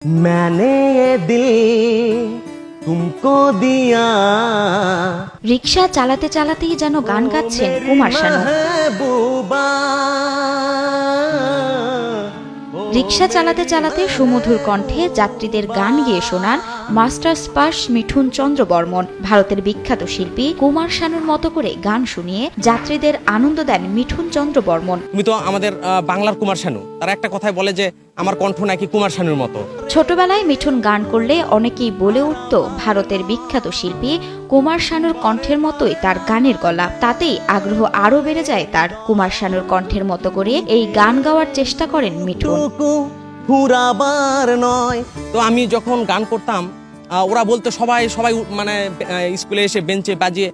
मैंने ये दिल तुमको दिया। রিক্সা চালাতে চালাতেই যেন গান গাচ্ছেন কুমার শানু। মেহবুবা। রিক্সা চালাতে চালাতে সুমধুর কণ্ঠে যাত্রীদের গান গেয়ে শোনান মাস্টার স্পাশ মিঠুন চন্দ্র বর্মন। ভারতের বিখ্যাত শিল্পী কুমার শানুর মতো করে গান শুনিয়ে যাত্রীদের আনন্দ দেন মিঠুন চন্দ্র বর্মন। তুমি তো আমাদের বাংলার কুমার শানু, তারা একটা কথাই বলে যে আমার কণ্ঠ নাকি কুমার শানুর মতো। ছোটবেলায় মিঠুন গান করলে অনেকেই বলে উঠত ভারতের বিখ্যাত শিল্পী কুমার শানুর কণ্ঠের মতোই তার গানের গলা। তাতেই আগ্রহ আরো বেড়ে যায় তার। কুমার শানুর কণ্ঠের মতো করে এই গান গাওয়ার চেষ্টা করেন মিঠুন। ফুরাবার নয়। তো আমি যখন গান করতাম ওরা বলতো সবাই মানে স্কুলে এসে বেঞ্চে বাজিয়ে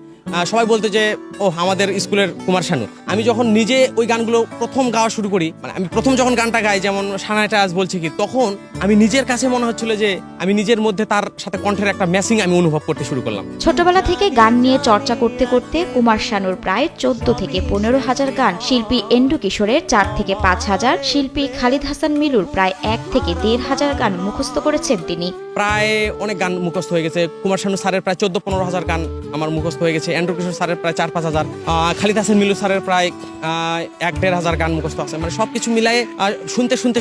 সবাই বলতো যে ও আমাদের স্কুলের কুমার শানু। আমি যখন নিজে ওই গানগুলো প্রথম গাওয়া শুরু করি, মানে আমি প্রথম যখন গানটা গাই, যেমন সানাইটা আজ বলছি কি, তখন আমি নিজের কাছে মনে হচ্ছিল যে আমি নিজের মধ্যে তার সাথে কণ্ঠের একটা ম্যাচিং আমি অনুভব করতে শুরু করলাম। ছোটবেলা থেকে গান নিয়ে চর্চা করতে করতে কুমার শানুর প্রায় 14 থেকে 15,000 গান, শিল্পী এন্ডু কিশোরের 4 থেকে 5,000, শিল্পী খালিদ হাসান মিলুর প্রায় 1 থেকে 1,500 গান মুখস্থ করেছেন তিনি। প্রায় অনেক গান মুখস্থ হয়ে গেছে। কুমার শানু স্যারের প্রায় 14-15,000 গান আমার মুখস্থ হয়ে গেছে। এন্ড্রু কিশোর স্যারের প্রায় 4-5,000, খালিদ হাসান মিলু স্যারের প্রায় 1-1,500 গান মুখস্থ আছে। মানে সবকিছু মিলাই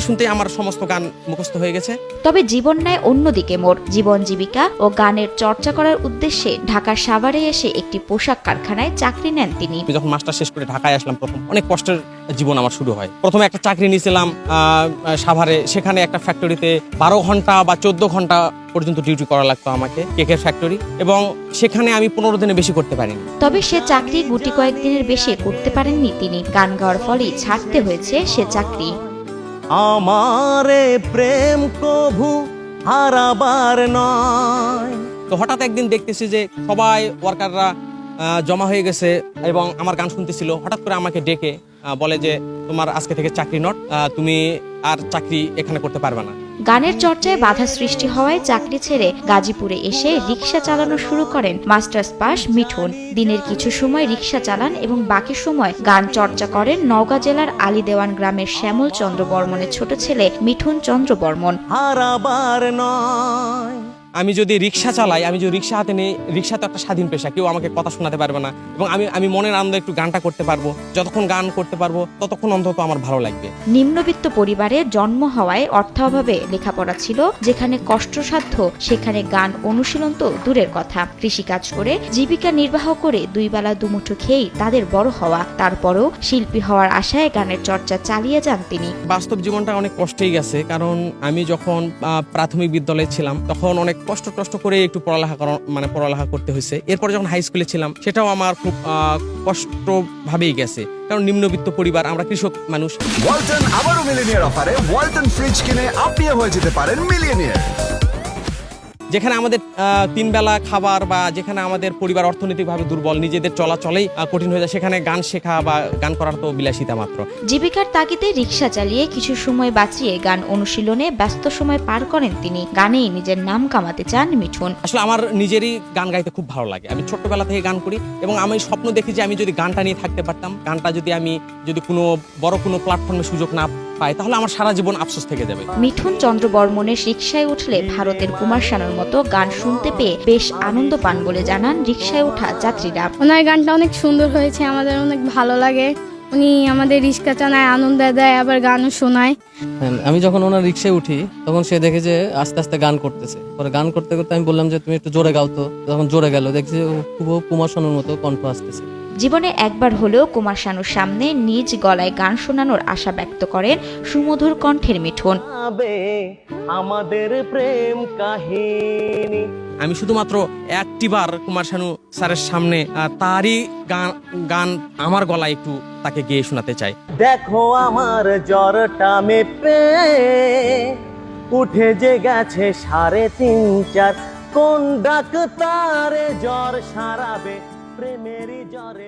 শুনতে আমার সমস্ত গান মুখস্থ হয়ে গেছে। তবে জীবন নেয় অন্যদিকে মোড়। জীবন জীবিকা ও গানের চর্চা করার উদ্দেশ্যে ঢাকার সাভারে এসে একটি পোশাক কারখানায় চাকরি নেন তিনি। যখন মাস্টার শেষ করে ঢাকায় আসলাম, প্রথম অনেক কষ্টের জীবন আমার শুরু হয়। প্রথমে একটা চাকরি নিয়েছিলাম সাভারে, সেখানে একটা ফ্যাক্টরিতে 12 ঘন্টা বা 14 ঘন্টা পর্যন্ত ডিউটি করা লাগতো আমাকে, কেকের ফ্যাক্টরি, এবং সেখানে আমি 15 দিনে বেশি করতে পারিনি। তবে সে চাকরি গুটি কয়েকদিনের বেশি করতে পারেননি তিনি। গান গাওয়ার ফলেই ছাড়তে হয়েছে সে চাকরি। আমারে প্রেম কভু হারাবার নয়। তো হঠাৎ একদিন দেখতেছি যে সবাই ওয়ার্কাররা জমা হয়ে গেছে এবং আমার গান শুনতেছিল। হঠাৎ করে আমাকে ডেকে বলে যে তোমার আজকে থেকে চাকরি নট, তুমি আর চাকরি এখানে করতে পারবে না। গানের চর্চায় বাধা সৃষ্টি হওয়ায় চাকরি ছেড়ে গাজীপুরে এসে রিক্সা চালানো শুরু করেন মাস্টার স্পাশ মিঠুন। দিনের কিছু সময় রিক্সা চালান এবং বাকি সময় গান চর্চা করেন নওগাঁ জেলার আলীদেওয়ান গ্রামের শ্যামল চন্দ্র বর্মনের ছোট ছেলে মিঠুন চন্দ্র বর্মন। হারাবার নয়। আমি যদি রিক্সা চালাই, আমি যদি রিক্সা হাতে নেই, রিক্সা তো একটা স্বাধীন পেশা, কেউ আমাকে কথা শোনাতে পারবে না, এবং আমি মনের আনন্দ একটু গানটা করতে পারবো। যতক্ষণ গান করতে পারবো ততক্ষণ অন্তত আমার ভালো লাগবে। নিম্নবিত্ত পরিবারে জন্ম হওয়ায় অর্থাভাবে লেখাপড়া ছিল যেখানে কষ্টসাধ্য, সেখানে গান অনুশীলন তো দূরের কথা। কৃষিকাজ করে জীবিকা নির্বাহ করে 2 বেলা দুমুঠো খেয়েই তাদের বড় হওয়া। তারপরও শিল্পী হওয়ার আশায় গানের চর্চা চালিয়ে যান তিনি। বাস্তব জীবনটা অনেক কষ্টেই গেছে, কারণ আমি যখন প্রাথমিক বিদ্যালয়ে ছিলাম তখন অনেক কষ্ট করে একটু পড়ালেখা করতে হয়েছে। এরপর যখন হাই স্কুলে ছিলাম সেটাও আমার খুব কষ্ট ভাবেই গেছে, কারণ নিম্নবিত্ত পরিবার, আমরা কৃষক মানুষ। ওয়ালটন আবারও মিলিয়নিয়ার অফারে ওয়ালটন ফ্রিজ কিনে আপনিও হয়ে যেতে পারেন মিলিয়নিয়ার। যেখানে আমাদের 3 বেলা খাবার বা যেখানে আমাদের পরিবার অর্থনৈতিকভাবে দুর্বল, নিজেদের চলাচলেই কঠিন হয়ে যায়, সেখানে গান শেখা বা গান করার তো বিলাসিতা মাত্র। জীবিকার তাগিদে রিক্সা চালিয়ে কিছু সময় বাঁচিয়ে গান অনুশীলনে ব্যস্ত সময় পার করেন তিনি। গানেই নিজের নাম কামাতে চান মিঠুন। আসলে আমার নিজেরই গান গাইতে খুব ভালো লাগে। আমি ছোট্টবেলা থেকে গান করি এবং আমি স্বপ্ন দেখি যে আমি যদি গানটা নিয়ে থাকতে পারতাম, গানটা যদি কোনো বড় কোনো প্ল্যাটফর্মে সুযোগ না পাই, তাহলে আমার সারা জীবন আফসোস থেকে যাবে। মিঠুন চন্দ্র বর্মনের রিক্সায় উঠলে ভারতের কুমার শানুর মতো গান শুনতে পেয়ে বেশ আনন্দ পান বলে জানান রিক্সায় ওঠা যাত্রীরা। ওনার গানটা অনেক সুন্দর হয়েছে, আমাদের অনেক ভালো লাগে। উনি আমাদের রিক্সা চালায়, আনন্দ দেয়, আবার গানও শোনায়। আমি যখন ওনার রিক্সায় উঠি তখন সে দেখে যে আস্তে আস্তে গান করতেছে। পরে গান করতে করতে আমি বললাম যে তুমি একটু জোরে গাও তো। তখন জোরে গেল, দেখছি খুব কুমার শানুর মতো কণ্ঠ আসতেছে। জীবনে একবার হলেও কুমার শানুর সামনে নিজ গলায় গান শোনানোর আশা ব্যক্ত করেন সুমধুর কণ্ঠের মিঠুন। আমাদের প্রেম কাহিনী। আমি শুধুমাত্র একটিবার কুমার শানু স্যারের সামনে তারই গান আমার গলায় একটু তাকে গেয়ে শোনাতে চাই। দেখো আমার জ্বরটা মেপে উঠে যে গেছে 3.5-4, কোন ডাক্তারে জ্বর সারাবে প্রেমেরই জ্বরে।